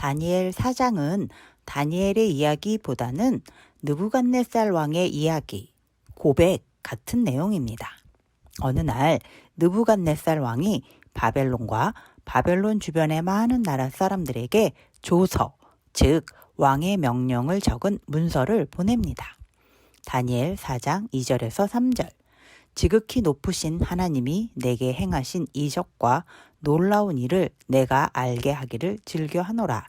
다니엘 4장은 다니엘의 이야기보다는 느부갓네살 왕의 이야기, 고백 같은 내용입니다. 어느 날 느부갓네살 왕이 바벨론과 바벨론 주변의 많은 나라 사람들에게 조서, 즉 왕의 명령을 적은 문서를 보냅니다. 다니엘 4장 2절에서 3절. 지극히 높으신 하나님이 내게 행하신 이적과 놀라운 일을 내가 알게 하기를 즐겨하노라.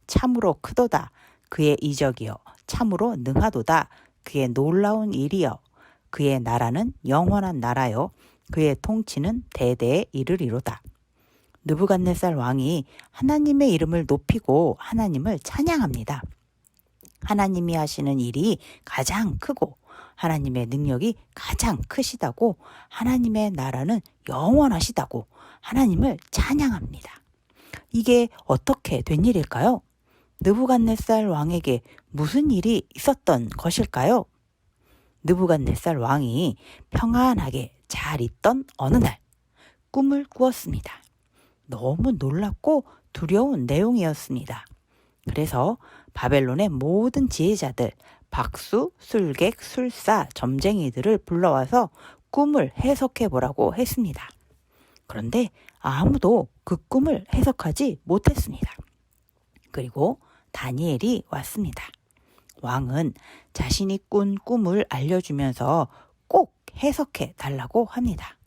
참으로 크도다 그의 이적이여, 참으로 능하도다 그의 놀라운 일이여. 그의 나라는 영원한 나라요, 그의 통치는 대대에 이르리로다. 느부갓네살 왕이 하나님의 이름을 높이고 하나님을 찬양합니다. 하나님이 하시는 일이 가장 크고 하나님의 능력이 가장 크시다고, 하나님의 나라는 영원하시다고 하나님을 찬양합니다. 이게 어떻게 된 일일까요? 느부갓네살 왕에게 무슨 일이 있었던 것일까요? 느부갓네살 왕이 평안하게 잘 있던 어느 날 꿈을 꾸었습니다. 너무 놀랍고 두려운 내용이었습니다. 그래서 바벨론의 모든 지혜자들, 박수, 술객, 술사, 점쟁이들을 불러와서 꿈을 해석해 보라고 했습니다. 그런데 아무도 그 꿈을 해석하지 못했습니다. 그리고 다니엘이 왔습니다. 왕은 자신이 꾼 꿈을 알려주면서 꼭 해석해 달라고 합니다.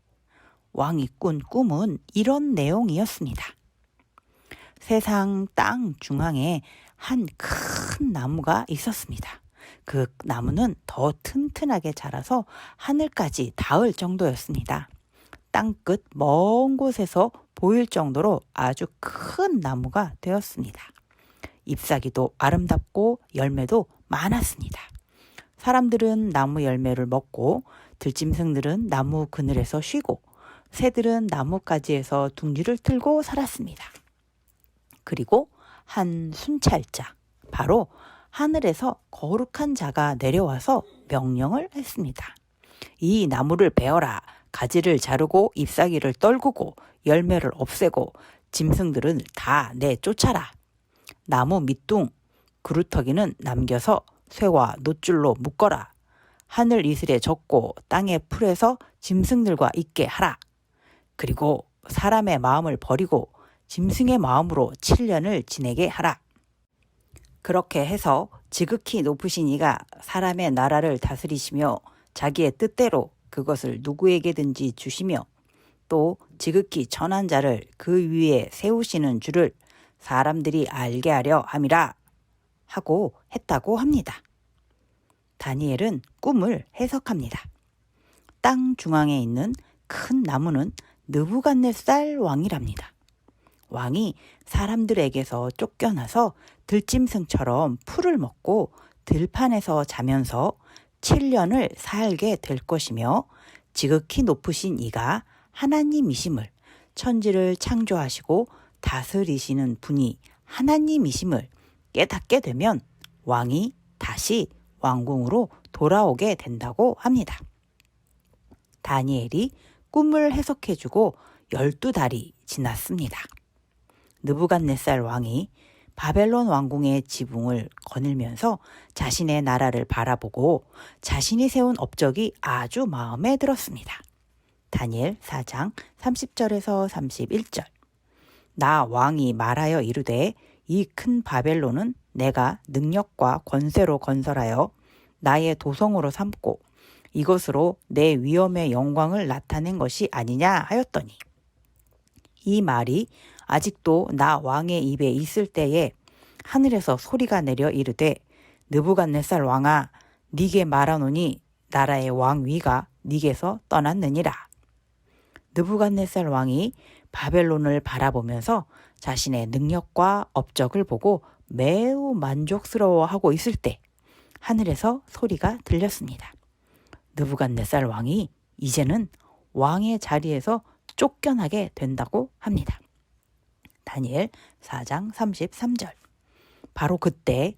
왕이 꾼 꿈은 이런 내용이었습니다. 세상 땅 중앙에 한 큰 나무가 있었습니다. 그 나무는 더 튼튼하게 자라서 하늘까지 닿을 정도였습니다. 땅끝 먼 곳에서 보일 정도로 아주 큰 나무가 되었습니다. 잎사귀도 아름답고 열매도 많았습니다. 사람들은 나무 열매를 먹고, 들짐승들은 나무 그늘에서 쉬고, 새들은 나뭇가지에서 둥지를 틀고 살았습니다. 그리고 한 순찰자, 바로 하늘에서 거룩한 자가 내려와서 명령을 했습니다. 이 나무를 베어라. 가지를 자르고 잎사귀를 떨구고 열매를 없애고 짐승들은 다 내쫓아라. 나무 밑둥, 그루터기는 남겨서 쇠와 놋줄로 묶어라. 하늘 이슬에 젓고 땅의 풀에서 짐승들과 있게 하라. 그리고 사람의 마음을 버리고 짐승의 마음으로 7년을 지내게 하라. 그렇게 해서 지극히 높으신 이가 사람의 나라를 다스리시며 자기의 뜻대로 그것을 누구에게든지 주시며, 또 지극히 천한 자를 그 위에 세우시는 줄을 사람들이 알게 하려 함이라 하고 했다고 합니다. 다니엘은 꿈을 해석합니다. 땅 중앙에 있는 큰 나무는 느부갓네살 왕이랍니다. 왕이 사람들에게서 쫓겨나서 들짐승처럼 풀을 먹고 들판에서 자면서 7년을 살게 될 것이며, 지극히 높으신 이가 하나님이심을, 천지를 창조하시고 다스리시는 분이 하나님이심을 깨닫게 되면 왕이 다시 왕궁으로 돌아오게 된다고 합니다. 다니엘이 꿈을 해석해주고 12달이 지났습니다. 느부갓네살 왕이 바벨론 왕궁의 지붕을 거닐면서 자신의 나라를 바라보고 자신이 세운 업적이 아주 마음에 들었습니다. 다니엘 4장 30절에서 31절. 나 왕이 말하여 이르되 이 큰 바벨론은 내가 능력과 권세로 건설하여 나의 도성으로 삼고 이것으로 내 위엄의 영광을 나타낸 것이 아니냐 하였더니, 이 말이 아직도 나 왕의 입에 있을 때에 하늘에서 소리가 내려 이르되, 느부갓네살 왕아, 네게 말하노니 나라의 왕위가 네게서 떠났느니라. 느부갓네살 왕이 바벨론을 바라보면서 자신의 능력과 업적을 보고 매우 만족스러워하고 있을 때 하늘에서 소리가 들렸습니다. 느부갓네살 왕이 이제는 왕의 자리에서 쫓겨나게 된다고 합니다. 다니엘 4장 33절. 바로 그때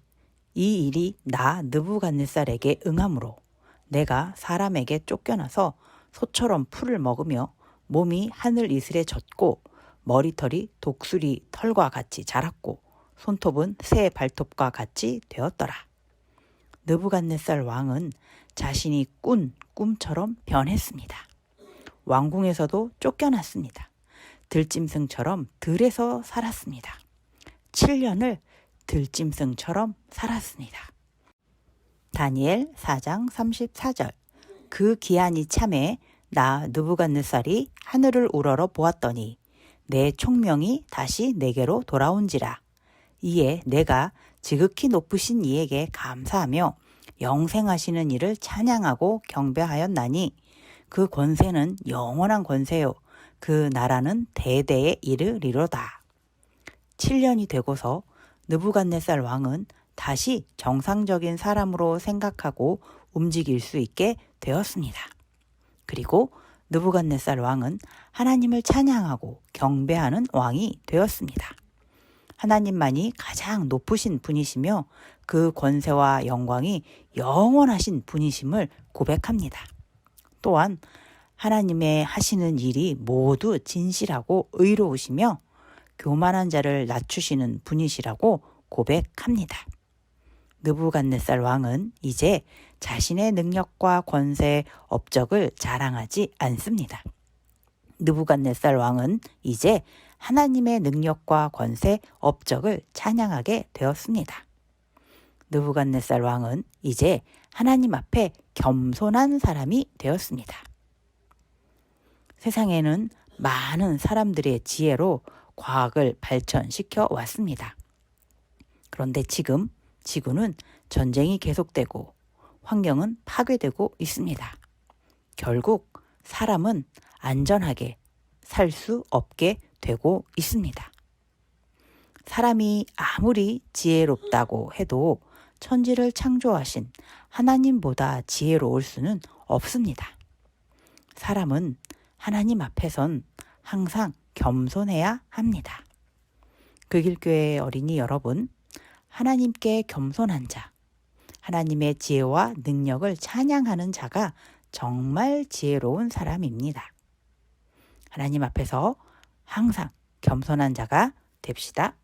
이 일이 나 느부갓네살에게 응함으로 내가 사람에게 쫓겨나서 소처럼 풀을 먹으며 몸이 하늘 이슬에 젖고 머리털이 독수리 털과 같이 자랐고 손톱은 새 발톱과 같이 되었더라. 느부갓네살 왕은 자신이 꾼 꿈처럼 변했습니다. 왕궁에서도 쫓겨났습니다. 들짐승처럼 들에서 살았습니다. 7년을 들짐승처럼 살았습니다. 다니엘 4장 34절. 그 기한이 참에 나 느부갓네살이 하늘을 우러러 보았더니 내 총명이 다시 내게로 돌아온지라. 이에 내가 지극히 높으신 이에게 감사하며 영생하시는 이를 찬양하고 경배하였나니 그 권세는 영원한 권세요 그 나라는 대대에 이르리로다. 7년이 되고서 느부갓네살 왕은 다시 정상적인 사람으로 생각하고 움직일 수 있게 되었습니다. 그리고 느부갓네살 왕은 하나님을 찬양하고 경배하는 왕이 되었습니다. 하나님만이 가장 높으신 분이시며 그 권세와 영광이 영원하신 분이심을 고백합니다. 또한 하나님의 하시는 일이 모두 진실하고 의로우시며 교만한 자를 낮추시는 분이시라고 고백합니다. 느부갓네살 왕은 이제 자신의 능력과 권세, 업적을 자랑하지 않습니다. 느부갓네살 왕은 이제 하나님의 능력과 권세, 업적을 찬양하게 되었습니다. 느부갓네살 왕은 이제 하나님 앞에 겸손한 사람이 되었습니다. 세상에는 많은 사람들의 지혜로 과학을 발전시켜 왔습니다. 그런데 지금 지구는 전쟁이 계속되고 환경은 파괴되고 있습니다. 결국 사람은 안전하게 살 수 없게 되고 있습니다. 사람이 아무리 지혜롭다고 해도 천지를 창조하신 하나님보다 지혜로울 수는 없습니다. 사람은 하나님 앞에선 항상 겸손해야 합니다. 극일교회 어린이 여러분, 하나님께 겸손한 자, 하나님의 지혜와 능력을 찬양하는 자가 정말 지혜로운 사람입니다. 하나님 앞에서 항상 겸손한 자가 됩시다.